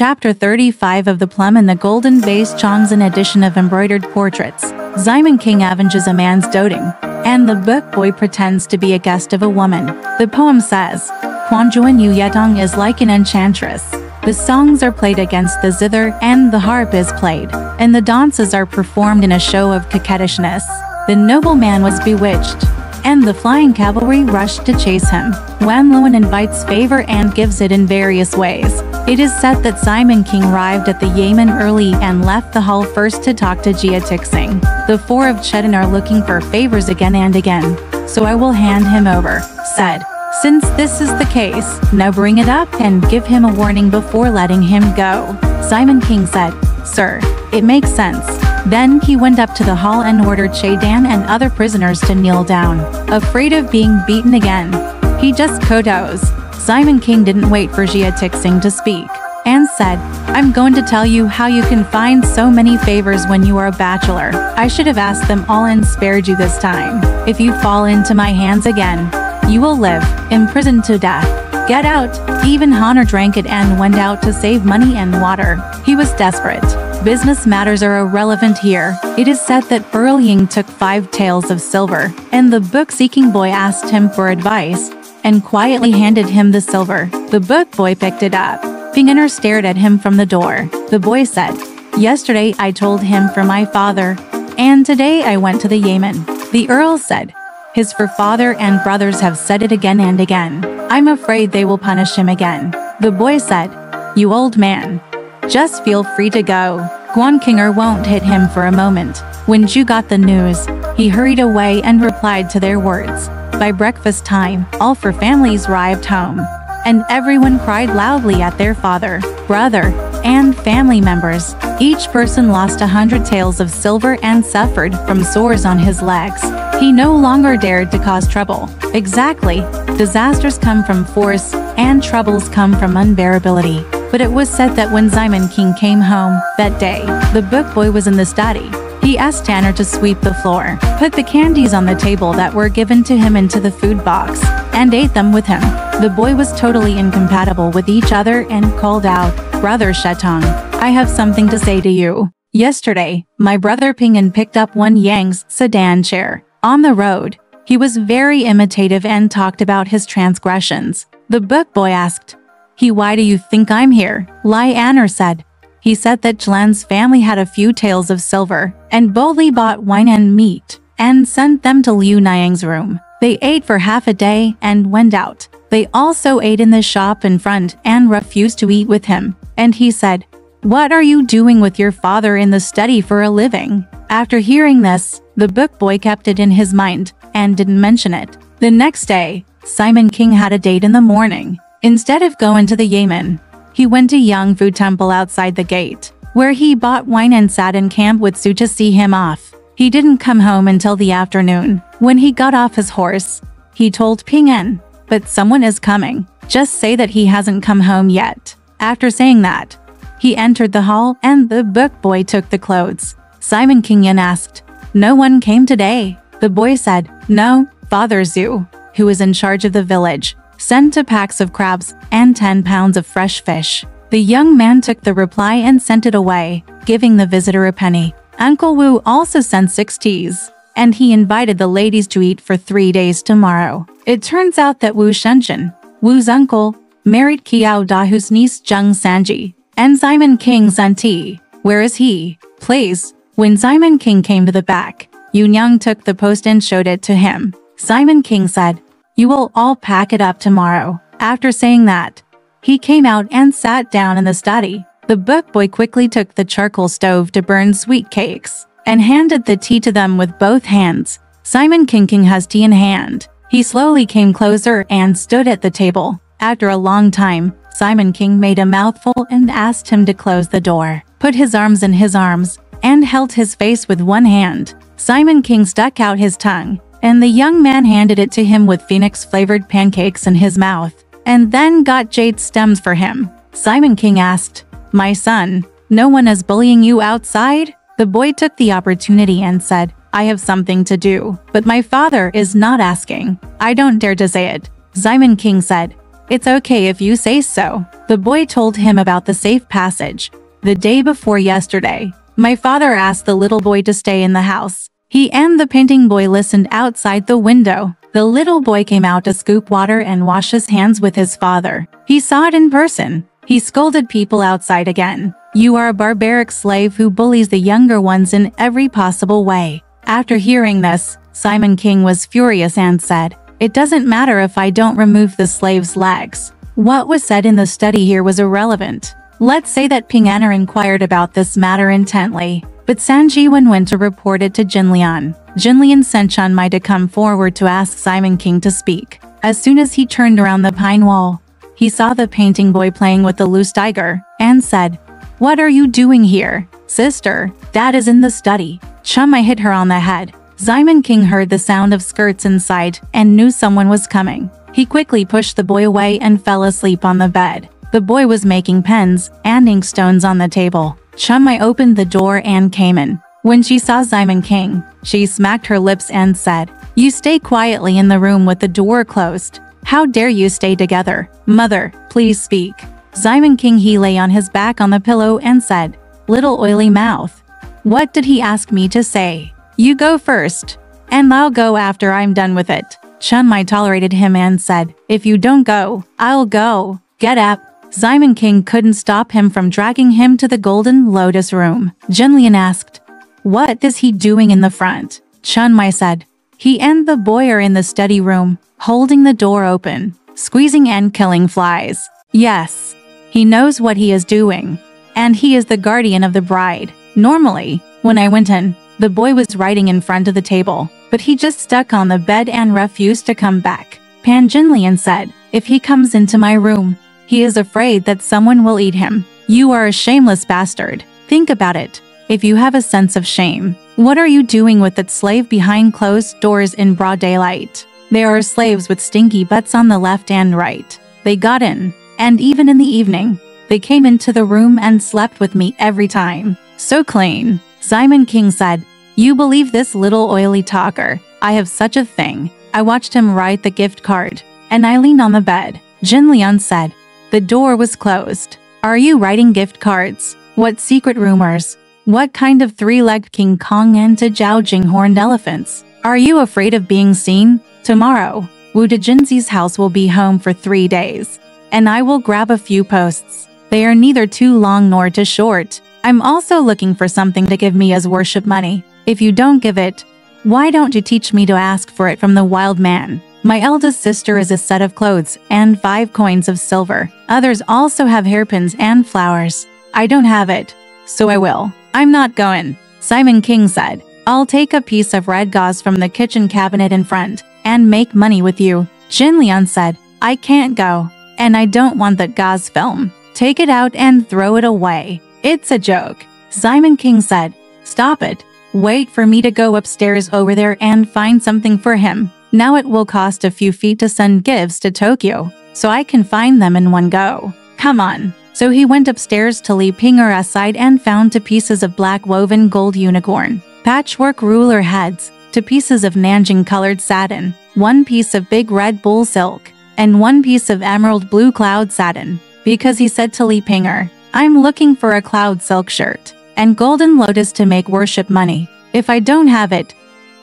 Chapter 35 of the Plum and the Golden Vase Chongzhen edition of Embroidered Portraits. Simon King avenges a man's doting, and the book boy pretends to be a guest of a woman. The poem says, Quanjuan Yu Yetong is like an enchantress. The songs are played against the zither and the harp is played, and the dances are performed in a show of coquettishness. The nobleman was bewitched, and the flying cavalry rushed to chase him. Wan Luan invites favor and gives it in various ways. It is said that Simon King arrived at the Yamen early and left the hall first to talk to Jia Tixing. The four of Chetan are looking for favors again and again, so I will hand him over, said. Since this is the case, now bring it up and give him a warning before letting him go. Simon King said, Sir, it makes sense. Then he went up to the hall and ordered Chedan and other prisoners to kneel down. Afraid of being beaten again, he just kodos. Simon King didn't wait for Jia Tixing to speak, and said, I'm going to tell you how you can find so many favors when you are a bachelor. I should have asked them all and spared you this time. If you fall into my hands again, you will live, imprisoned to death. Get out. Even Honor drank it and went out to save money and water. He was desperate. Business matters are irrelevant here. It is said that Ying took 5 taels of silver, and the book-seeking boy asked him for advice, and quietly handed him the silver. The book boy picked it up. Ping stared at him from the door. The boy said, Yesterday I told him for my father, and today I went to the Yamen. The Earl said, His father and brothers have said it again and again. I'm afraid they will punish him again. The boy said, You old man. Just feel free to go. Guan Kinger won't hit him for a moment. When Zhu got the news, he hurried away and replied to their words. By breakfast time, all 4 families arrived home, and everyone cried loudly at their father, brother, and family members. Each person lost 100 taels of silver and suffered from sores on his legs. He no longer dared to cause trouble. Exactly. Disasters come from force, and troubles come from unbearability. But it was said that when Simon King came home that day, the book boy was in the study. He asked Tanner to sweep the floor, put the candies on the table that were given to him into the food box, and ate them with him. The boy was totally incompatible with each other and called out, Brother Shetong, I have something to say to you. Yesterday, my brother Ping picked up one Yang's sedan chair. On the road, he was very imitative and talked about his transgressions. The book boy asked, Why do you think I'm here? Lai Anner said. He said that Zhelan's family had a few taels of silver, and boldly bought wine and meat, and sent them to Liu Niang's room. They ate for half a day and went out. They also ate in the shop in front and refused to eat with him. And he said, What are you doing with your father in the study for a living? After hearing this, the book boy kept it in his mind, and didn't mention it. The next day, Simon King had a date in the morning. Instead of going to the Yamen, he went to Yangfu Temple outside the gate, where he bought wine and sat in camp with Su to see him off. He didn't come home until the afternoon. When he got off his horse, he told Ping En, But someone is coming. Just say that he hasn't come home yet. After saying that, he entered the hall and the book boy took the clothes. Simon King Yan asked, No one came today? The boy said, No, Father Zhu, who is in charge of the village, sent 2 packs of crabs and 10 pounds of fresh fish. The young man took the reply and sent it away, giving the visitor a penny. Uncle Wu also sent 6 teas, and he invited the ladies to eat for 3 days tomorrow. It turns out that Wu Shenzhen, Wu's uncle, married Qiao Dahu's niece Zheng Sanji, and Simon King's auntie. Where is he? Please. When Simon King came to the back, Yun Yang took the post and showed it to him. Simon King said, You will all pack it up tomorrow. After saying that, he came out and sat down in the study. The book boy quickly took the charcoal stove to burn sweet cakes, and handed the tea to them with both hands. Simon King has tea in hand. He slowly came closer and stood at the table. After a long time, Simon King made a mouthful and asked him to close the door, put his arms in his arms, and held his face with one hand. Simon King stuck out his tongue, and the young man handed it to him with phoenix-flavored pancakes in his mouth, and then got jade stems for him. Simon King asked, My son, no one is bullying you outside? The boy took the opportunity and said, I have something to do, but my father is not asking. I don't dare to say it. Simon King said, "It's okay if you say so." The boy told him about the safe passage. "The day before yesterday, my father asked the little boy to stay in the house. He and the painting boy listened outside the window. The little boy came out to scoop water and wash his hands with his father. He saw it in person. He scolded people outside again. 'You are a barbaric slave who bullies the younger ones in every possible way.'" After hearing this, Simon King was furious and said, "It doesn't matter if I don't remove the slave's legs." What was said in the study here was irrelevant. Let's say that Ping An'er inquired about this matter intently, but San Jiwen went to report it to Jin Lian. Jin Lian sent Chen Mai to come forward to ask Simon King to speak. As soon as he turned around the pine wall, he saw the painting boy playing with the loose tiger, and said, "What are you doing here, sister? Dad is in the study." Chen Mai hit her on the head. Simon King heard the sound of skirts inside and knew someone was coming. He quickly pushed the boy away and fell asleep on the bed. The boy was making pens and inkstones on the table. Chen Mai opened the door and came in. When she saw Simon King, she smacked her lips and said, "You stay quietly in the room with the door closed. How dare you stay together? Mother, please speak." Simon King he lay on his back on the pillow and said, "Little oily mouth. What did he ask me to say? You go first, and I'll go after I'm done with it." Chen Mai tolerated him and said, "If you don't go, I'll go. Get up." Simon King couldn't stop him from dragging him to the Golden Lotus room. Jin Lian asked, "What is he doing in the front?" Chen Mai said, "He and the boy are in the study room, holding the door open, squeezing and killing flies. Yes, he knows what he is doing, and he is the guardian of the bride. Normally, when I went in, the boy was writing in front of the table, but he just stuck on the bed and refused to come back." Pan Jin Lian said, "If he comes into my room, he is afraid that someone will eat him. You are a shameless bastard. Think about it. If you have a sense of shame, what are you doing with that slave behind closed doors in broad daylight? There are slaves with stinky butts on the left and right. They got in, and even in the evening, they came into the room and slept with me every time. So clean." Simon King said, "You believe this little oily talker? I have such a thing. I watched him write the gift card, and I leaned on the bed." Jin Lian said, "The door was closed. Are you writing gift cards? What secret rumors? What kind of three-legged King Kong and Jiaojing horned elephants? Are you afraid of being seen? Tomorrow, Wu Dejinzi's house will be home for 3 days, and I will grab a few posts. They are neither too long nor too short. I'm also looking for something to give me as worship money. If you don't give it, why don't you teach me to ask for it from the wild man? My eldest sister is a set of clothes and 5 coins of silver. Others also have hairpins and flowers. I don't have it, so I will." "I'm not going," Simon King said. "I'll take a piece of red gauze from the kitchen cabinet in front and make money with you." Jin Lian said, "I can't go, and I don't want that gauze film. Take it out and throw it away. It's a joke." Simon King said, "Stop it. Wait for me to go upstairs over there and find something for him. Now it will cost a few feet to send gifts to Tokyo, so I can find them in one go. Come on." So he went upstairs to Li Ping'er's side and found 2 pieces of black woven gold unicorn, patchwork ruler heads, 2 pieces of Nanjing-colored satin, 1 piece of big red bull silk, and 1 piece of emerald blue cloud satin. Because he said to Li Ping'er, "I'm looking for a cloud silk shirt and golden lotus to make worship money. If I don't have it,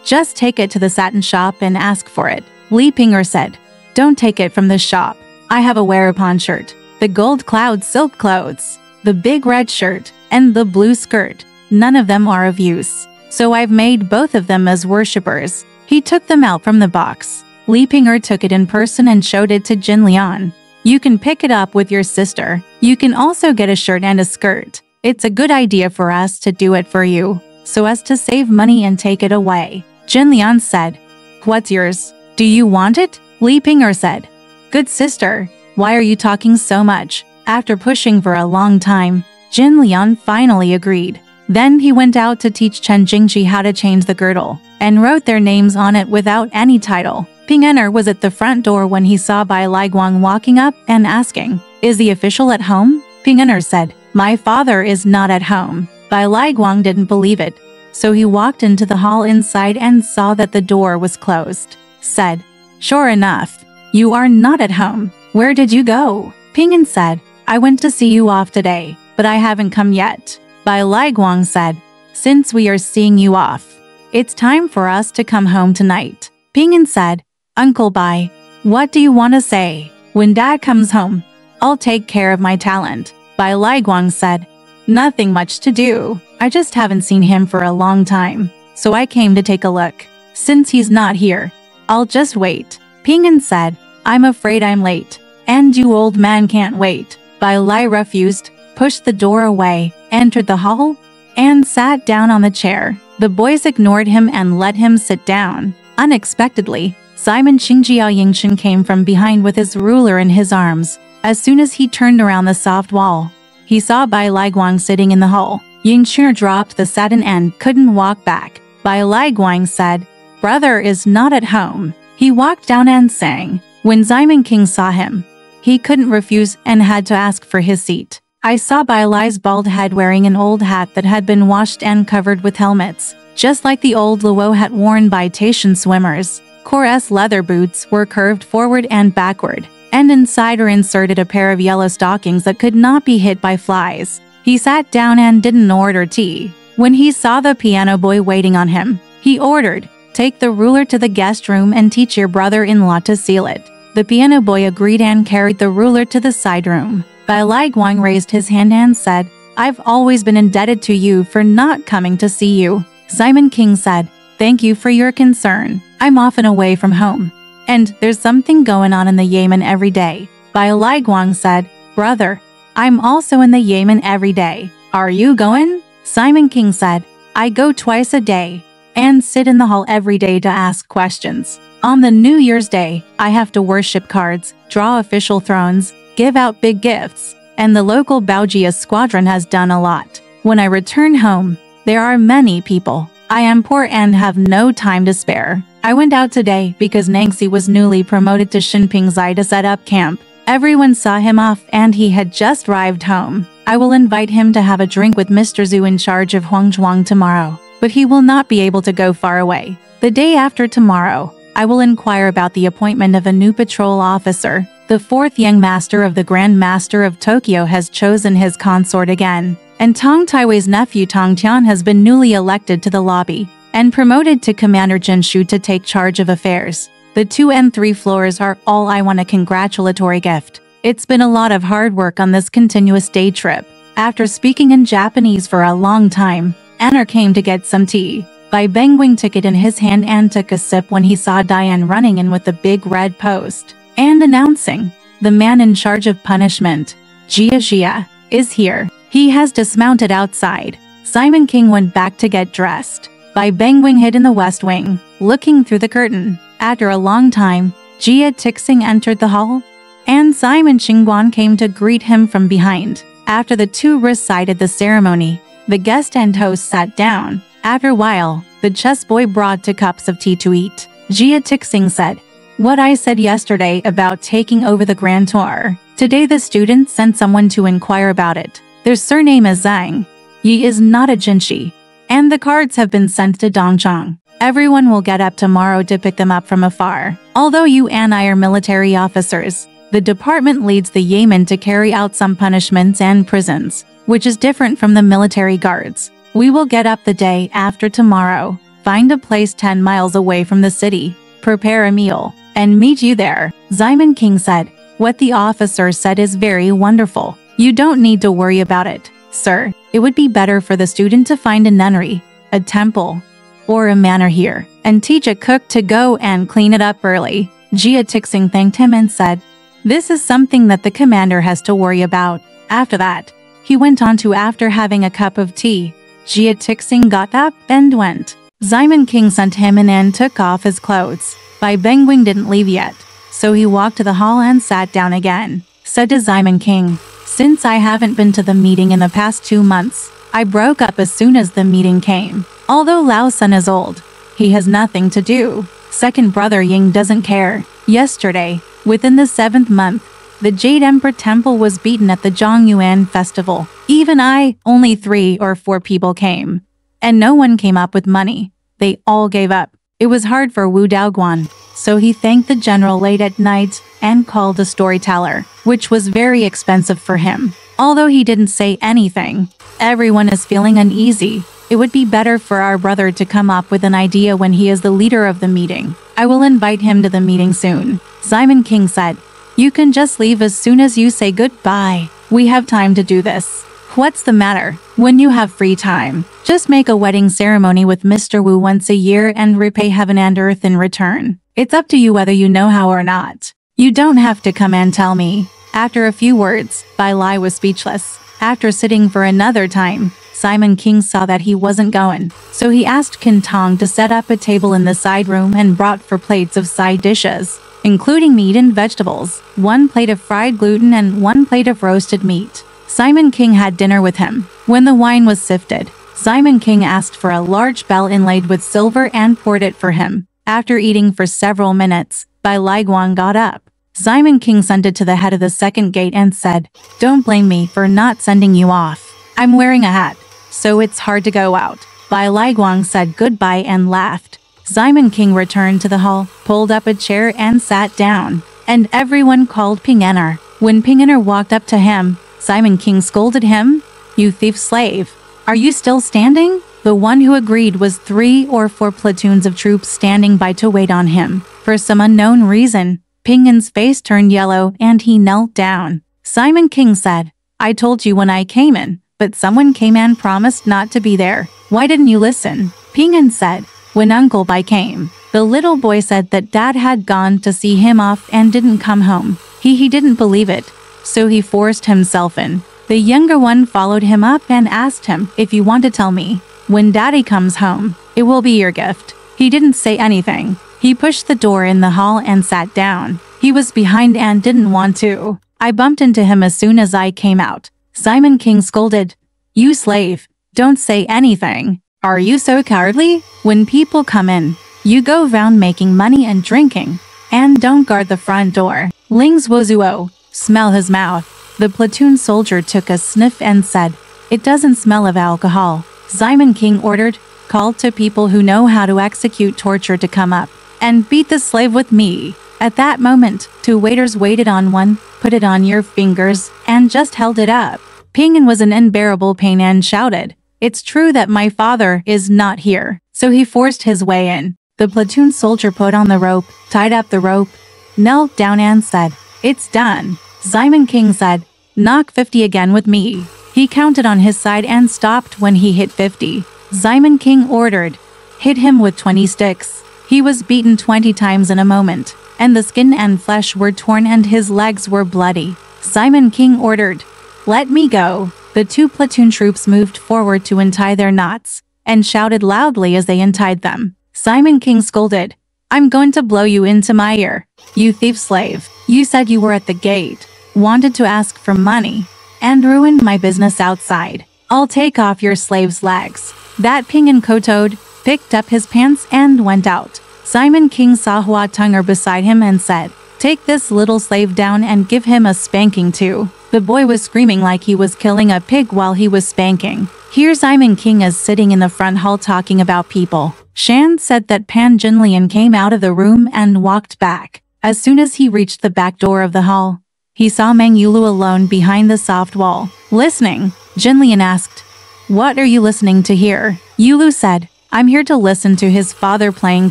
just take it to the satin shop and ask for it." Li Ping'er said, "Don't take it from the shop. I have a wear-upon shirt, the gold cloud silk clothes, the big red shirt, and the blue skirt. None of them are of use, so I've made both of them as worshippers." He took them out from the box. Li Ping'er took it in person and showed it to Jin Lian. "You can pick it up with your sister. You can also get a shirt and a skirt. It's a good idea for us to do it for you, so as to save money and take it away." Jin Lian said, "What's yours? Do you want it?" Li Ping'er said, "Good sister, why are you talking so much?" After pushing for a long time, Jin Lian finally agreed. Then he went out to teach Chen Jingji how to change the girdle, and wrote their names on it without any title. Ping An'er was at the front door when he saw Bai Guang walking up and asking, "Is the official at home?" Ping An'er said, "My father is not at home." Bai Guang didn't believe it, so he walked into the hall inside and saw that the door was closed. Said, "Sure enough, you are not at home. Where did you go? Ping said, I went to see you off today, but I haven't come yet. Bai Lai Guang said, since we are seeing you off, it's time for us to come home tonight. Ping said, Uncle Bai, what do you want to say? When Dad comes home, I'll take care of my talent. Bai Lai Guang said, nothing much to do. I just haven't seen him for a long time, so I came to take a look. Since he's not here, I'll just wait. Ping said, I'm afraid I'm late, and you old man can't wait. Bai Lai refused, pushed the door away, entered the hall, and sat down on the chair. The boys ignored him and let him sit down. Unexpectedly, Simon Qingjiao Yingshen came from behind with his ruler in his arms. As soon as he turned around the soft wall, he saw Bai Lai Guang sitting in the hall. Yingshen dropped the satin and couldn't walk back. Bai Lai Guang said, brother is not at home. He walked down and sang. When Simon King saw him, he couldn't refuse and had to ask for his seat. I saw Bai Lai's bald head wearing an old hat that had been washed and covered with helmets, just like the old Luo hat worn by Taishan swimmers. Core's leather boots were curved forward and backward, and inside are inserted a pair of yellow stockings that could not be hit by flies. He sat down and didn't order tea. When he saw the piano boy waiting on him, he ordered, take the ruler to the guest room and teach your brother-in-law to seal it. The piano boy agreed and carried the ruler to the side room. Bai Lai Guang raised his hand and said, I've always been indebted to you for not coming to see you. Simon King said, thank you for your concern. I'm often away from home, and there's something going on in the Yemen every day. Bai Lai Guang said, brother, I'm also in the Yemen every day. Are you going? Simon King said, I go twice a day and sit in the hall every day to ask questions. On the New Year's Day, I have to worship cards, draw official thrones, give out big gifts, and the local Baojia squadron has done a lot. When I return home, there are many people. I am poor and have no time to spare. I went out today because Nangxi was newly promoted to Xinpingzai to set up camp. Everyone saw him off and he had just arrived home. I will invite him to have a drink with Mr. Zhu in charge of Huangzhuang tomorrow, but he will not be able to go far away. The day after tomorrow, I will inquire about the appointment of a new patrol officer. The fourth young master of the Grand Master of Tokyo has chosen his consort again, and Tong Taiwei's nephew Tong Tian has been newly elected to the lobby and promoted to Commander Jin Shu to take charge of affairs. The 2 and 3 floors are all I want a congratulatory gift. It's been a lot of hard work on this continuous day trip. After speaking in Japanese for a long time, Anner came to get some tea. Bai Bengwing took it in his hand and took a sip when he saw Diane running in with the big red post and announcing, the man in charge of punishment, Jia, is here. He has dismounted outside. Simon King went back to get dressed. Bai Bengwing hid in the west wing, looking through the curtain. After a long time, Jia Tixing entered the hall, and Simon Qingguan came to greet him from behind. After the two recited the ceremony, the guest and host sat down. After a while, the chess boy brought 2 cups of tea to eat. Jia Tixing said, what I said yesterday about taking over the Grand Tour. Today the students sent someone to inquire about it. Their surname is Zhang. Yi is not a Jinshi. And the cards have been sent to Dongchang. Everyone will get up tomorrow to pick them up from afar. Although you and I are military officers, the department leads the Yemen to carry out some punishments and prisons, which is different from the military guards. We will get up the day after tomorrow, find a place 10 miles away from the city, prepare a meal, and meet you there. Simon King said, what the officer said is very wonderful. You don't need to worry about it, sir. It would be better for the student to find a nunnery, a temple, or a manor here, and teach a cook to go and clean it up early. Jia Tixing thanked him and said, this is something that the commander has to worry about. After that, he went on to after having a cup of tea. Jia Tixing got up and went. Simon King sent him in and took off his clothes. Bai Bengwing didn't leave yet, so he walked to the hall and sat down again. Said to Simon King, since I haven't been to the meeting in the past 2 months, I broke up as soon as the meeting came. Although Lao's son is old, he has nothing to do. Second brother Ying doesn't care. Yesterday, within the 7th month, the Jade Emperor Temple was beaten at the Zhongyuan festival. Even only 3 or 4 people came. And no one came up with money. They all gave up. It was hard for Wu Daoguan. so he thanked the general late at night and called a storyteller, which was very expensive for him. Although he didn't say anything, everyone is feeling uneasy. It would be better for our brother to come up with an idea when he is the leader of the meeting. I will invite him to the meeting soon. Simon King said, "You can just leave as soon as you say goodbye. We have time to do this." "What's the matter? When you have free time, just make a wedding ceremony with Mr. Wu once a year and repay heaven and earth in return. It's up to you whether you know how or not. You don't have to come and tell me." After a few words, Bai Lai was speechless. After sitting for another time, Simon King saw that he wasn't going, so he asked Kin Tong to set up a table in the side room and brought 4 plates of side dishes, including meat and vegetables, 1 plate of fried gluten and 1 plate of roasted meat. Simon King had dinner with him. When the wine was sifted, Simon King asked for a large bell inlaid with silver and poured it for him. After eating for several minutes, Bai Lai Guang got up. Simon King sent it to the head of the second gate and said, "Don't blame me for not sending you off. I'm wearing a hat, so it's hard to go out." Bai Lai Guang said goodbye and laughed. Simon King returned to the hall, pulled up a chair and sat down, and everyone called Ping Ener. When Ping Ener walked up to him, Simon King scolded him, "You thief slave! Are you still standing?" The one who agreed was 3 or 4 platoons of troops standing by to wait on him. For some unknown reason, Ping En's face turned yellow and he knelt down. Simon King said, "I told you when I came in, but someone came and promised not to be there. Why didn't you listen?" Ping En said, "When Uncle Bai came, the little boy said that Dad had gone to see him off and didn't come home. He didn't believe it, so he forced himself in. The younger one followed him up and asked him, 'If you want to tell me, when Daddy comes home, it will be your gift.' He didn't say anything. He pushed the door in the hall and sat down. He was behind and didn't want to. I bumped into him as soon as I came out." Simon King scolded, "You slave, don't say anything. Are you so cowardly? When people come in, you go round making money and drinking, and don't guard the front door." Ling's Wozuo, smell his mouth. The platoon soldier took a sniff and said, "It doesn't smell of alcohol." Simon King ordered, "Called to people who know how to execute torture to come up and beat the slave with me." At that moment, 2 waiters waited on one, "Put it on your fingers," and just held it up. Ping En was in unbearable pain and shouted, "It's true that my father is not here." So he forced his way in. The platoon soldier put on the rope, tied up the rope, knelt down and said, "It's done." Simon King said, "Knock 50 again with me." He counted on his side and stopped when he hit 50. Simon King ordered, "Hit him with 20 sticks." He was beaten 20 times in a moment, and the skin and flesh were torn and his legs were bloody. Simon King ordered, "Let me go." The 2 platoon troops moved forward to untie their knots, and shouted loudly as they untied them. Simon King scolded, "I'm going to blow you into my ear. You thief slave. You said you were at the gate, wanted to ask for money, and ruined my business outside. I'll take off your slave's legs." That Ping En kowtowed, picked up his pants and went out. Simon King saw Hua Tunger beside him and said, "Take this little slave down and give him a spanking too." The boy was screaming like he was killing a pig while he was spanking. Here Simon King is sitting in the front hall talking about people. Shan said that Pan Jinlian came out of the room and walked back. As soon as he reached the back door of the hall, he saw Meng Yulu alone behind the soft wall. Listening, Jinlian asked, "What are you listening to here?" Yulu said, "I'm here to listen to his father playing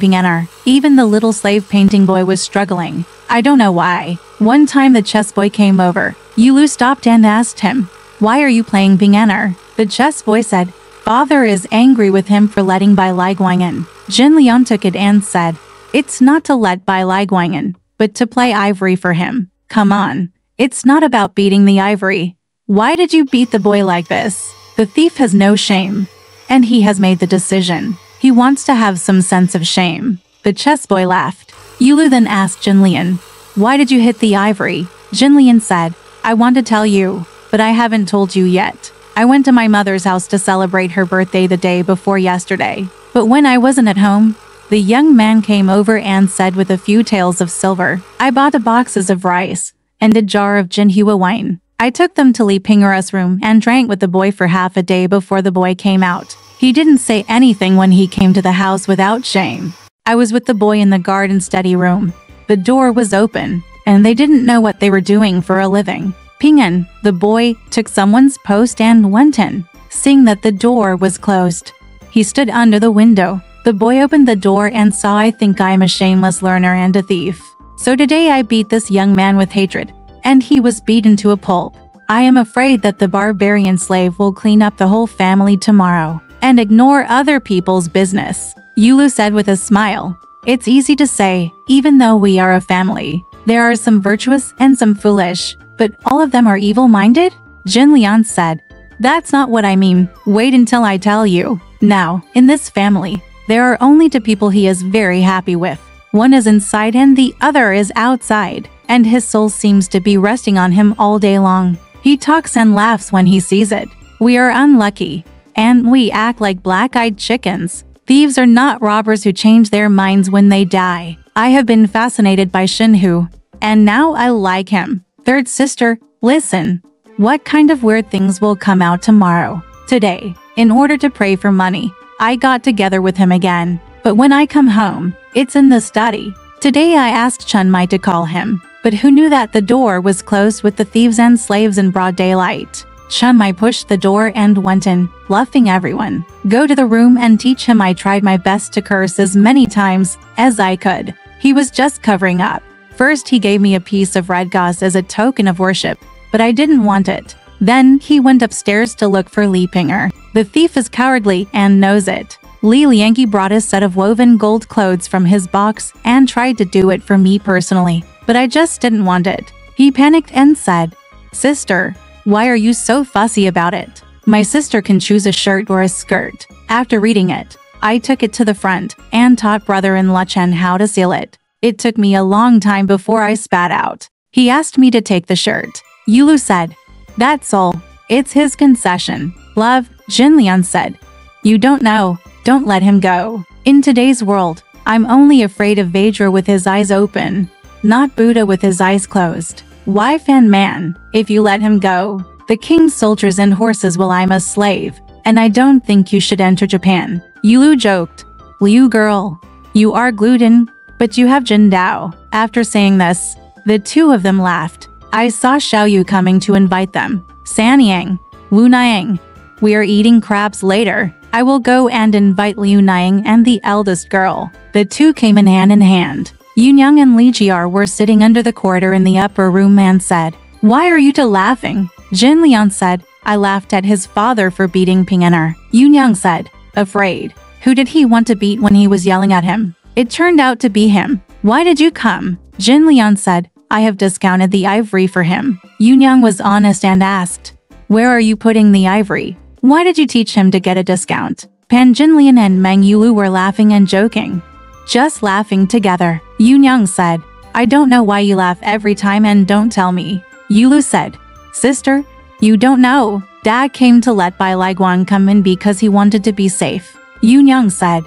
piano." Even the little slave painting boy was struggling. "I don't know why." One time the chess boy came over. Yulu stopped and asked him, "Why are you playing piano?" The chess boy said, "Father is angry with him for letting Bai Lai Guang in." Jin Liang took it and said, "It's not to let Bai Lai Guang in, but to play ivory for him. Come on. It's not about beating the ivory. Why did you beat the boy like this?" The thief has no shame. And he has made the decision. He wants to have some sense of shame. The chess boy laughed. Yulu then asked Jin Lian, "Why did you hit the ivory?" Jin Lian said, "I want to tell you, but I haven't told you yet. I went to my mother's house to celebrate her birthday the day before yesterday. But when I wasn't at home, the young man came over and said with a few taels of silver, I bought a boxes of rice and a jar of Jinhua wine. I took them to Li Pingera's room and drank with the boy for half a day before the boy came out. He didn't say anything when he came to the house without shame. I was with the boy in the garden study room. The door was open, and they didn't know what they were doing for a living. Ping En, the boy, took someone's post and went in, seeing that the door was closed. He stood under the window. The boy opened the door and saw, I think I'm a shameless learner and a thief. So today I beat this young man with hatred, and he was beaten to a pulp. I am afraid that the barbarian slave will clean up the whole family tomorrow and ignore other people's business. Yulu said with a smile. It's easy to say, even though we are a family. There are some virtuous and some foolish, but all of them are evil-minded? Jin Lian said. That's not what I mean. Wait until I tell you. Now, in this family, there are only two people he is very happy with. One is inside and the other is outside, and his soul seems to be resting on him all day long. He talks and laughs when he sees it. We are unlucky, and we act like black-eyed chickens. Thieves are not robbers who change their minds when they die. I have been fascinated by Shinhu, and now I like him. Third sister, listen. What kind of weird things will come out tomorrow? Today, in order to pray for money, I got together with him again. But when I come home, it's in the study. Today I asked Chun Mai to call him, but who knew that the door was closed with the thieves and slaves in broad daylight? Chun Mai pushed the door and went in, bluffing everyone. Go to the room and teach him. I tried my best to curse as many times as I could. He was just covering up. First he gave me a piece of red gauze as a token of worship, but I didn't want it. Then he went upstairs to look for Li Pinger. The thief is cowardly and knows it. Li Lianqi brought a set of woven gold clothes from his box and tried to do it for me personally, but I just didn't want it. He panicked and said, Sister, why are you so fussy about it? My sister can choose a shirt or a skirt. After reading it, I took it to the front and taught brother-in-law Chen how to seal it. It took me a long time before I spat out. He asked me to take the shirt. Yulu said, That's all. It's his concession. Love, Jin Lian said. You don't know. Don't let him go. In today's world, I'm only afraid of Vajra with his eyes open, not Buddha with his eyes closed. Wife and man, if you let him go, the king's soldiers and horses will. I'm a slave, and I don't think you should enter Japan. Yulu joked. Liu girl, you are glued in, but you have Jin Dao. After saying this, the two of them laughed. I saw Xiaoyu coming to invite them. Sanyang, Wu Niang. We are eating crabs later. I will go and invite Liu Niang and the eldest girl. The two came in hand. Yunyang and Li Jiar were sitting under the corridor in the upper room and said, Why are you two laughing? Jin Lian said, I laughed at his father for beating Ping En. Yunyang said, Afraid. Who did he want to beat when he was yelling at him? It turned out to be him. Why did you come? Jin Lian said, I have discounted the ivory for him. Yunyang was honest and asked, Where are you putting the ivory? Why did you teach him to get a discount? Pan Jinlian and Meng Yulu were laughing and joking. Just laughing together. Yunyang said, I don't know why you laugh every time and don't tell me. Yulu said, Sister, you don't know. Dad came to let Bai Laiguang come in because he wanted to be safe. Yunyang said,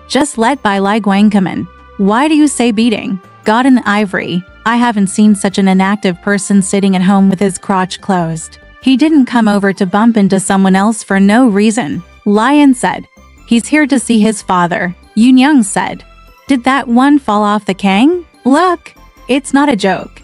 Just let Bai Laiguang come in. Why do you say beating? Got an ivory. I haven't seen such an inactive person sitting at home with his crotch closed. He didn't come over to bump into someone else for no reason. Lion said, He's here to see his father. Yunyang said, Did that one fall off the kang? Look, it's not a joke.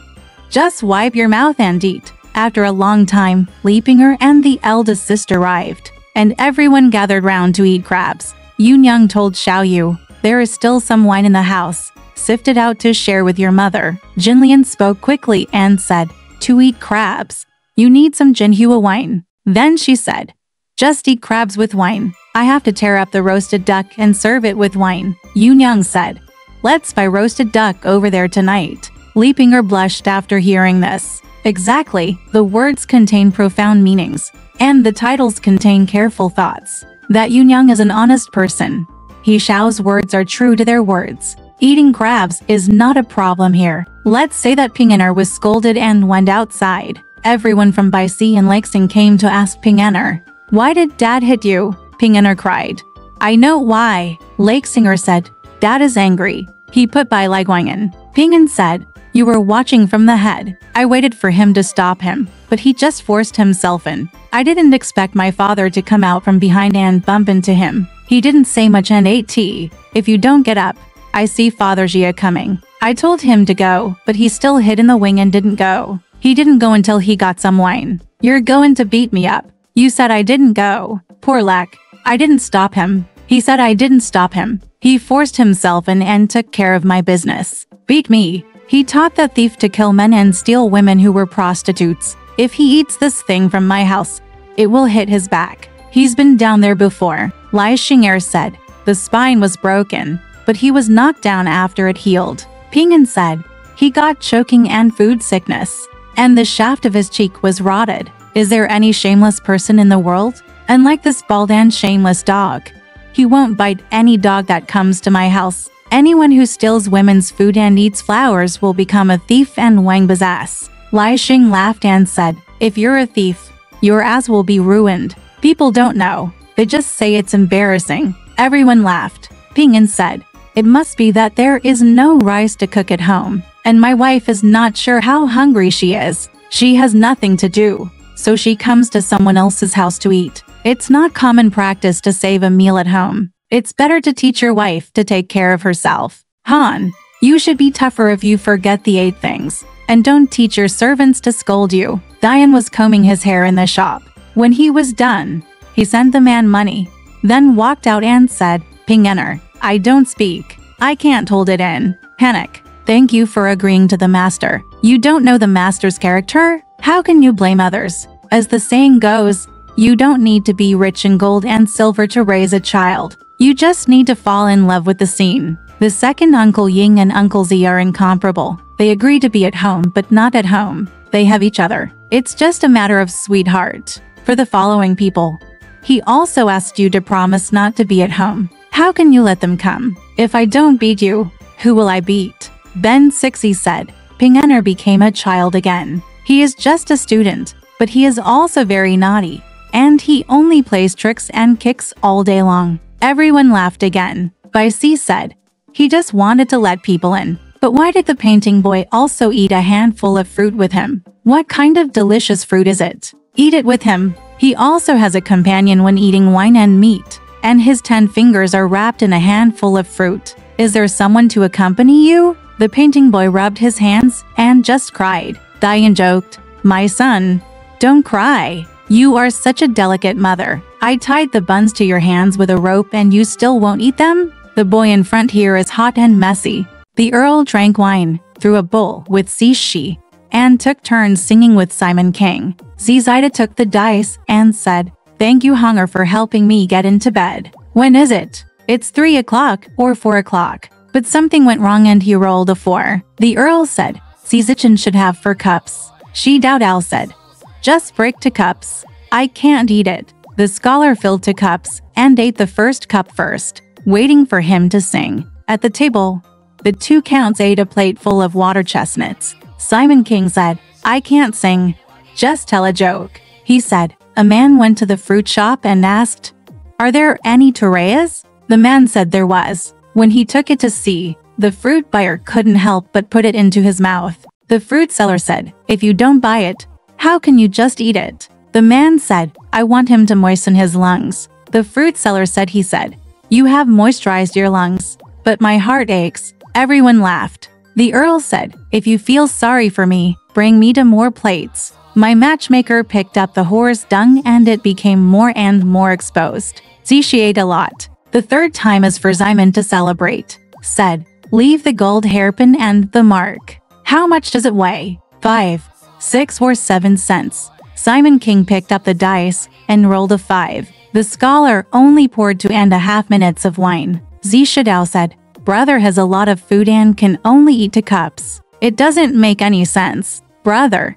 Just wipe your mouth and eat. After a long time, Li Pinger and the eldest sister arrived, and everyone gathered round to eat crabs. Yunyang told Xiaoyu, There is still some wine in the house. Sift it out to share with your mother. Jinlian spoke quickly and said, To eat crabs, you need some Jinhua wine. Then she said, Just eat crabs with wine. I have to tear up the roasted duck and serve it with wine. Yunyang said, Let's buy roasted duck over there tonight. Li Pinger blushed after hearing this. Exactly, the words contain profound meanings, and the titles contain careful thoughts. That Yunyang is an honest person. He Xiao's words are true to their words. Eating crabs is not a problem here. Let's say that Ping En was scolded and went outside. Everyone from Baisi and Lakesing came to ask Ping En, Why did Dad hit you? Ping En cried. I know why. Lakesinger said, Dad is angry. He put Bai Laiguang in. Ping En said, You were watching from the head. I waited for him to stop him, but he just forced himself in. I didn't expect my father to come out from behind and bump into him. He didn't say much and ate tea. If you don't get up, I see Father Jia coming. I told him to go, but he still hid in the wing and didn't go. He didn't go until he got some wine. You're going to beat me up. You said I didn't go. Poor Lek. I didn't stop him. He said I didn't stop him. He forced himself in and took care of my business. Beat me. He taught the thief to kill men and steal women who were prostitutes. If he eats this thing from my house, it will hit his back. He's been down there before, Lai Xing'er said. The spine was broken, but he was knocked down after it healed. Ping An said, he got choking and food sickness, and the shaft of his cheek was rotted. Is there any shameless person in the world? Unlike this bald and shameless dog, he won't bite any dog that comes to my house. Anyone who steals women's food and eats flowers will become a thief and Wang Bazass. Lai Xing laughed and said, if you're a thief, your ass will be ruined. People don't know. They just say it's embarrassing. Everyone laughed. Ping An said, it must be that there is no rice to cook at home, and my wife is not sure how hungry she is. She has nothing to do, so she comes to someone else's house to eat. It's not common practice to save a meal at home. It's better to teach your wife to take care of herself. Han, you should be tougher if you forget the 8 things. And don't teach your servants to scold you. Diane was combing his hair in the shop. When he was done, he sent the man money, then walked out and said, Ping An, I don't speak. I can't hold it in. Panic. Thank you for agreeing to the master. You don't know the master's character? How can you blame others? As the saying goes, you don't need to be rich in gold and silver to raise a child. You just need to fall in love with the scene. The second Uncle Ying and Uncle Z are incomparable. They agree to be at home but not at home. They have each other. It's just a matter of sweetheart. For the following people, he also asked you to promise not to be at home. How can you let them come? If I don't beat you, who will I beat? Ben Sixy said. Ping An became a child again. He is just a student, but he is also very naughty. And he only plays tricks and kicks all day long. Everyone laughed again. Bai Si said, he just wanted to let people in. But why did the painting boy also eat a handful of fruit with him? What kind of delicious fruit is it? Eat it with him. He also has a companion when eating wine and meat, and his 10 fingers are wrapped in a handful of fruit. Is there someone to accompany you? The painting boy rubbed his hands and just cried. Diane joked, my son, don't cry. You are such a delicate mother. I tied the buns to your hands with a rope and you still won't eat them? The boy in front here is hot and messy. The Earl drank wine, threw a bowl with Shi, and took turns singing with Simon King. Zida took the dice and said, thank you Hunger for helping me get into bed. When is it? It's 3 o'clock or 4 o'clock. But something went wrong and he rolled a 4. The Earl said, Zichin should have 4 cups. Shi Dao said, just break 2 cups. I can't eat it. The scholar filled 2 cups and ate the first cup first, waiting for him to sing. At the table, the 2 counts ate a plate full of water chestnuts. Simon King said, I can't sing. Just tell a joke. He said, a man went to the fruit shop and asked, are there any torreas? The man said there was. When he took it to see, the fruit buyer couldn't help but put it into his mouth. The fruit seller said, if you don't buy it, how can you just eat it? The man said, I want him to moisten his lungs. The fruit seller said he said, you have moisturized your lungs, but my heart aches. Everyone laughed. The Earl said, if you feel sorry for me, bring me to more plates. My matchmaker picked up the horse dung and it became more and more exposed. Zishi ate a lot. The third time is for Simon to celebrate. Said, leave the gold hairpin and the mark. How much does it weigh? 5, 6 or 7 cents. Simon King picked up the dice and rolled a 5. The scholar only poured 2.5 minutes of wine. Zishidao said, brother has a lot of food and can only eat 2 cups. It doesn't make any sense. Brother,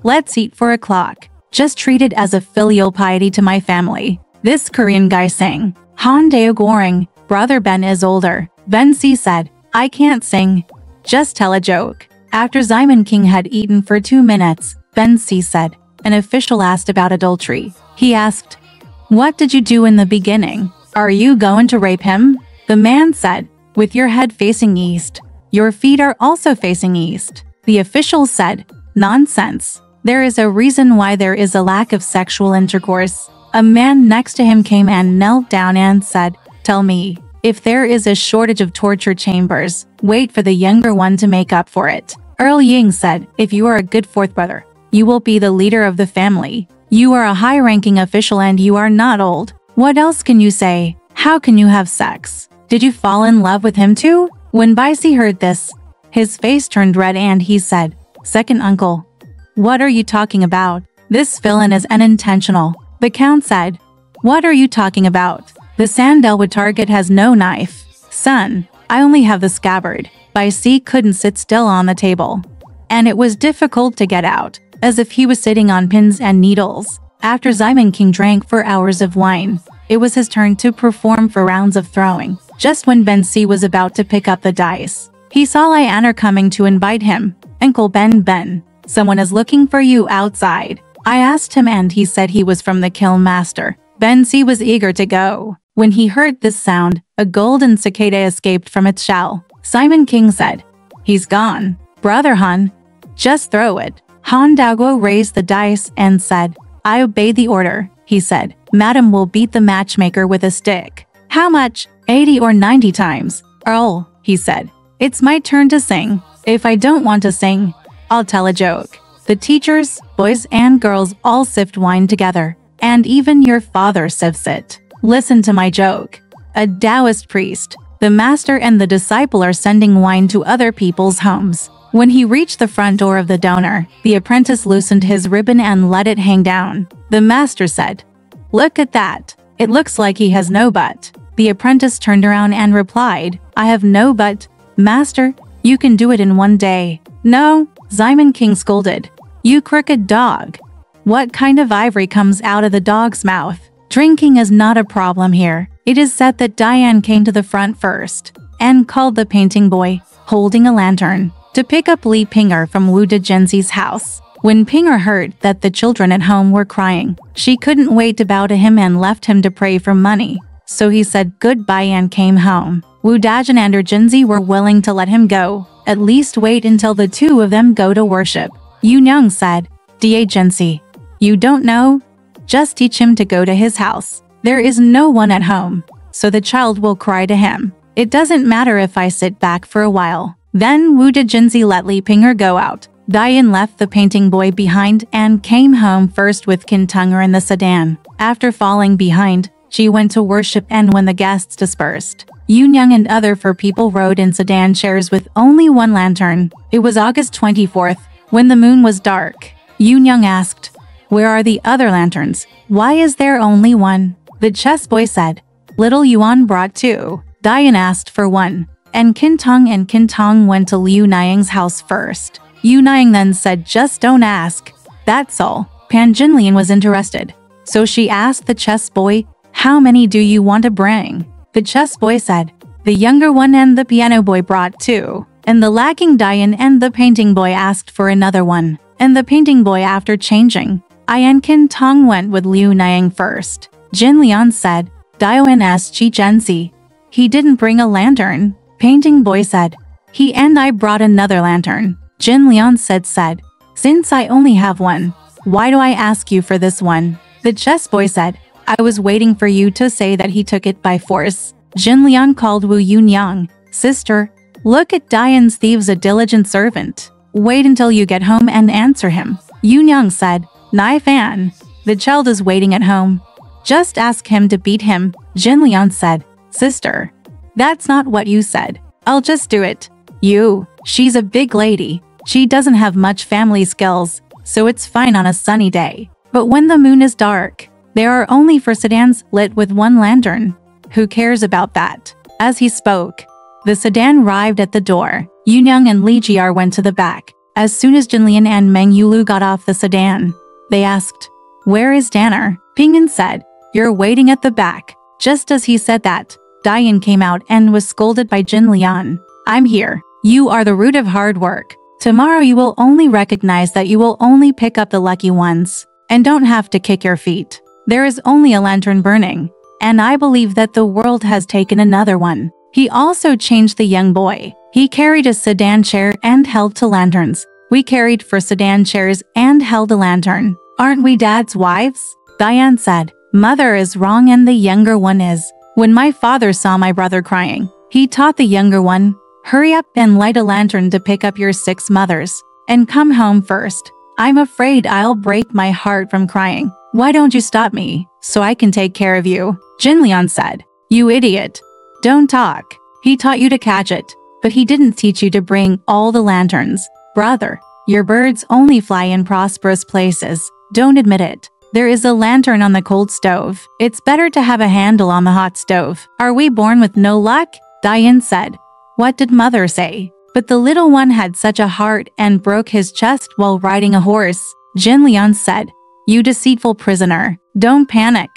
let's eat 4 o'clock. Just treat it as a filial piety to my family. This Korean guy sang. Han Deo Goring, brother Ben is older. Ben Si said, I can't sing. Just tell a joke. After Simon King had eaten for 2 minutes, Ben Si said, an official asked about adultery. He asked, what did you do in the beginning? Are you going to rape him? The man said, with your head facing east, your feet are also facing east. The official said, nonsense. There is a reason why there is a lack of sexual intercourse. A man next to him came and knelt down and said, tell me, If there is a shortage of torture chambers, wait for the younger one to make up for it. Earl Ying said, if you are a good fourth brother, you will be the leader of the family. You are a high-ranking official and you are not old. What else can you say? How can you have sex? Did you fall in love with him too? When Baisi heard this, his face turned red and he said, second uncle. What are you talking about? This villain is unintentional. The count said, what are you talking about? The sandalwood target has no knife. Son, I only have the scabbard. Baisi couldn't sit still on the table. And it was difficult to get out, as if he was sitting on pins and needles. After Ximeng King drank 4 hours of wine, it was his turn to perform 4 rounds of throwing. Just when Ben Si was about to pick up the dice, he saw Lianer coming to invite him. Uncle Ben, someone is looking for you outside. I asked him and he said he was from the kiln master. Ben Si was eager to go. When he heard this sound, a golden cicada escaped from its shell. Ximeng King said, he's gone. Brother Han, just throw it. Han Daoguo raised the dice and said, I obey the order. He said, Madam will beat the matchmaker with a stick. How much? 80 or 90 times. Earl, he said, it's my turn to sing. If I don't want to sing, I'll tell a joke. The teachers, boys and girls all sift wine together, and even your father sips it. Listen to my joke. A Taoist priest, the master and the disciple are sending wine to other people's homes. When he reached the front door of the donor, the apprentice loosened his ribbon and let it hang down. The master said, look at that. It looks like he has no butt. The apprentice turned around and replied, I have no butt. Master, you can do it in 1 day. No, Ximeng King scolded. You crooked dog. What kind of ivory comes out of the dog's mouth? Drinking is not a problem here. It is said that Diane came to the front first and called the painting boy, holding a lantern, to pick up Li Pinger from Wu Dejianzi's house. When Pinger heard that the children at home were crying, she couldn't wait to bow to him and left him to pray for money. So he said goodbye and came home. Wu Dajian and Jinzi were willing to let him go, at least wait until the two of them go to worship. Yunyang said, Da Jinzi, you don't know? Just teach him to go to his house. There is no one at home, so the child will cry to him. It doesn't matter if I sit back for a while. Then Wu Dejinzi let Li Pinger go out. Diane left the painting boy behind and came home first with Kintunger in the sedan. After falling behind, she went to worship and when the guests dispersed, Yunyang and other 4 people rode in sedan chairs with only 1 lantern. It was August 24th, when the moon was dark. Yunyang asked, where are the other lanterns? Why is there only 1? The chess boy said, little Yuan brought 2. Diane asked for 1, and Kintong went to Liu Niang's house first. Yu Niang then said just don't ask. That's all. Pan Jinlian was interested. So she asked the chess boy, how many do you want to bring? The chess boy said, the younger one and the piano boy brought 2. And the lagging Diane and the painting boy asked for another 1. And the painting boy after changing, I and Kintong went with Liu Niang first. Jin Lian said, Dioan asked Chi Zhenzi. He didn't bring a lantern. Painting boy said, he and I brought another lantern. Jin Lian said, since I only have 1, why do I ask you for this one? The chess boy said, I was waiting for you to say that he took it by force. Jin Lian called Wu Yunyang, sister, look at Diane's thieves, a diligent servant. Wait until you get home and answer him. Yunyang said, Nai Fan, the child is waiting at home. Just ask him to beat him. Jin Lian said, sister, that's not what you said. I'll just do it. She's a big lady. She doesn't have much family skills, so it's fine on a sunny day. But when the moon is dark, there are only 4 sedans lit with 1 lantern. Who cares about that? As he spoke, the sedan arrived at the door. Yunyang and Li Jiar went to the back. As soon as Jinlian and Meng Yulu got off the sedan, they asked, where is Danner? Pingyan said, you're waiting at the back. Just as he said that, Diane came out and was scolded by Jin Lian. I'm here. You are the root of hard work. Tomorrow you will only recognize that you will only pick up the lucky ones, and don't have to kick your feet. There is only a lantern burning, and I believe that the world has taken another one. He also changed the young boy. He carried a sedan chair and held 2 lanterns. We carried 4 sedan chairs and held a lantern. Aren't we dad's wives? Diane said, mother is wrong and the younger one is. When my father saw my brother crying, he taught the younger one, "Hurry up and light a lantern to pick up your 6 mothers, and come home first. I'm afraid I'll break my heart from crying. Why don't you stop me, so I can take care of you?" Jinlian said. "You idiot. Don't talk. He taught you to catch it, but he didn't teach you to bring all the lanterns. Brother, your birds only fly in prosperous places. Don't admit it. There is a lantern on the cold stove. It's better to have a handle on the hot stove. Are we born with no luck?" Diane said. "What did mother say?" But the little one had such a heart and broke his chest while riding a horse. Jinlian said, "You deceitful prisoner. Don't panic.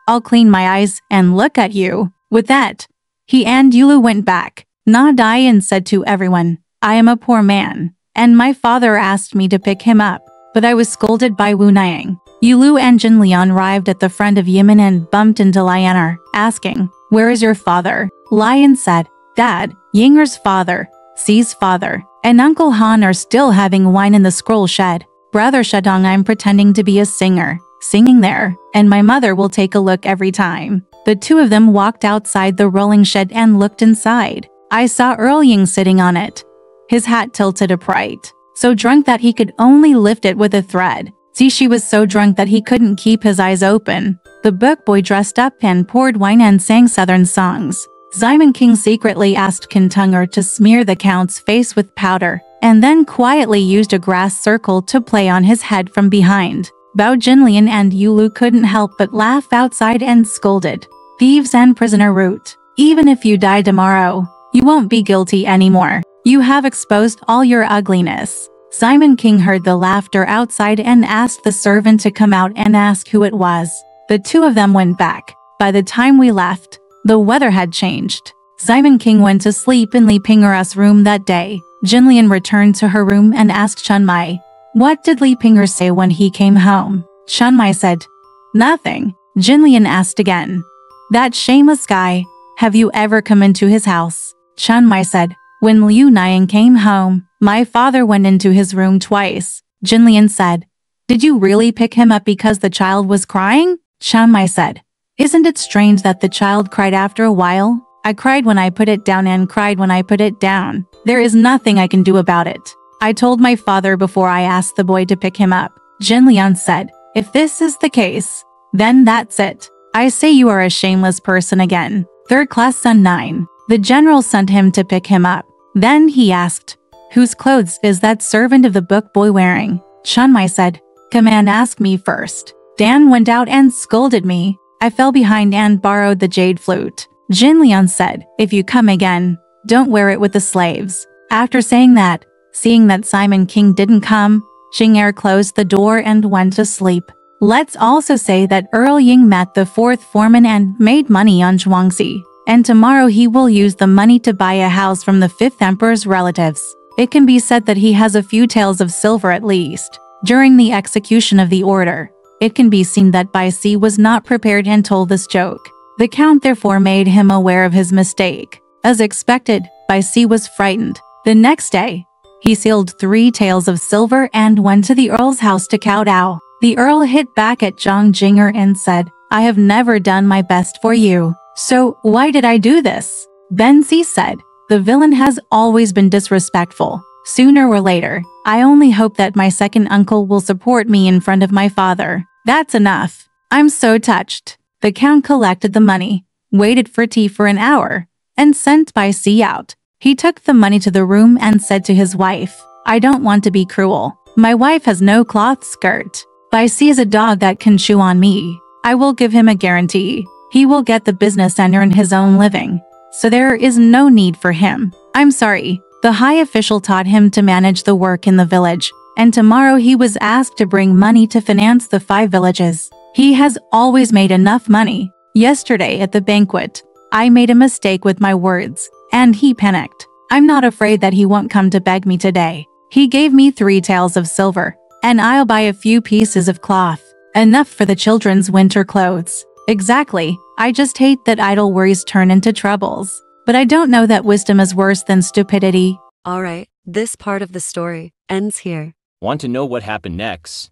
I'll clean my eyes and look at you." With that, he and Yulu went back. Na Diane said to everyone, "I am a poor man, and my father asked me to pick him up, but I was scolded by Wu Niang." Yulu and Jinlian arrived at the front of Yimin and bumped into Lianer, asking, "Where is your father?" Lian said, "Dad, Yinger's father, C's father, and Uncle Han are still having wine in the scroll shed. Brother Shedong, I'm pretending to be a singer, singing there, and my mother will take a look every time." The two of them walked outside the rolling shed and looked inside. I saw Earl Ying sitting on it, his hat tilted upright, so drunk that he could only lift it with a thread. Zishi was so drunk that he couldn't keep his eyes open. The book boy dressed up and poured wine and sang southern songs. Simon King secretly asked Kintunger to smear the count's face with powder, and then quietly used a grass circle to play on his head from behind. Bao Jinlian and Yulu couldn't help but laugh outside and scolded, "Thieves and prisoner root. Even if you die tomorrow, you won't be guilty anymore. You have exposed all your ugliness." Simon King heard the laughter outside and asked the servant to come out and ask who it was. The two of them went back. By the time we left, the weather had changed. Simon King went to sleep in Li Pinger's room that day. Jinlian returned to her room and asked Chun Mai, "What did Li Pinger say when he came home?" Chun Mai said, "Nothing." Jinlian asked again, "That shameless guy, have you ever come into his house?" Chun Mai said, "When Liu Nian came home, my father went into his room twice." Jinlian said, "Did you really pick him up because the child was crying?" Chun Mai said, "Isn't it strange that the child cried after a while? I cried when I put it down and cried when I put it down. There is nothing I can do about it. I told my father before I asked the boy to pick him up." Jinlian said, "If this is the case, then that's it. I say you are a shameless person again." Third class son 9. The general sent him to pick him up. Then he asked, "Whose clothes is that servant of the book boy wearing?" Chun Mai said, "Come and ask me first." Dan went out and scolded me. I fell behind and borrowed the jade flute. Jinlian said, "If you come again, don't wear it with the slaves." After saying that, seeing that Simon King didn't come, Xing'er closed the door and went to sleep. Let's also say that Earl Ying met the 4th foreman and made money on Zhuangzi, and tomorrow he will use the money to buy a house from the 5th emperor's relatives. It can be said that he has a few taels of silver at least. During the execution of the order, it can be seen that Bai Si was not prepared and told this joke. The count therefore made him aware of his mistake. As expected, Bai Si was frightened. The next day, he sealed 3 taels of silver and went to the earl's house to kowtow. The earl hit back at Zhang Jinger and said, "I have never done my best for you. So why did I do this?" Ben Si said, "The villain has always been disrespectful. Sooner or later, I only hope that my second uncle will support me in front of my father. That's enough. I'm so touched." The count collected the money, waited for tea for an hour, and sent Bai Si out. He took the money to the room and said to his wife, "I don't want to be cruel. My wife has no cloth skirt. Bai Si is a dog that can chew on me. I will give him a guarantee. He will get the business and earn his own living. So there is no need for him. I'm sorry." The high official taught him to manage the work in the village, and tomorrow he was asked to bring money to finance the 5 villages. He has always made enough money. Yesterday at the banquet, I made a mistake with my words, and he panicked. I'm not afraid that he won't come to beg me today. He gave me 3 taels of silver, and I'll buy a few pieces of cloth. Enough for the children's winter clothes. Exactly, I just hate that idle worries turn into troubles. But I don't know that wisdom is worse than stupidity. Alright, this part of the story ends here. Want to know what happened next?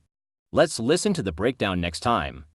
Let's listen to the breakdown next time.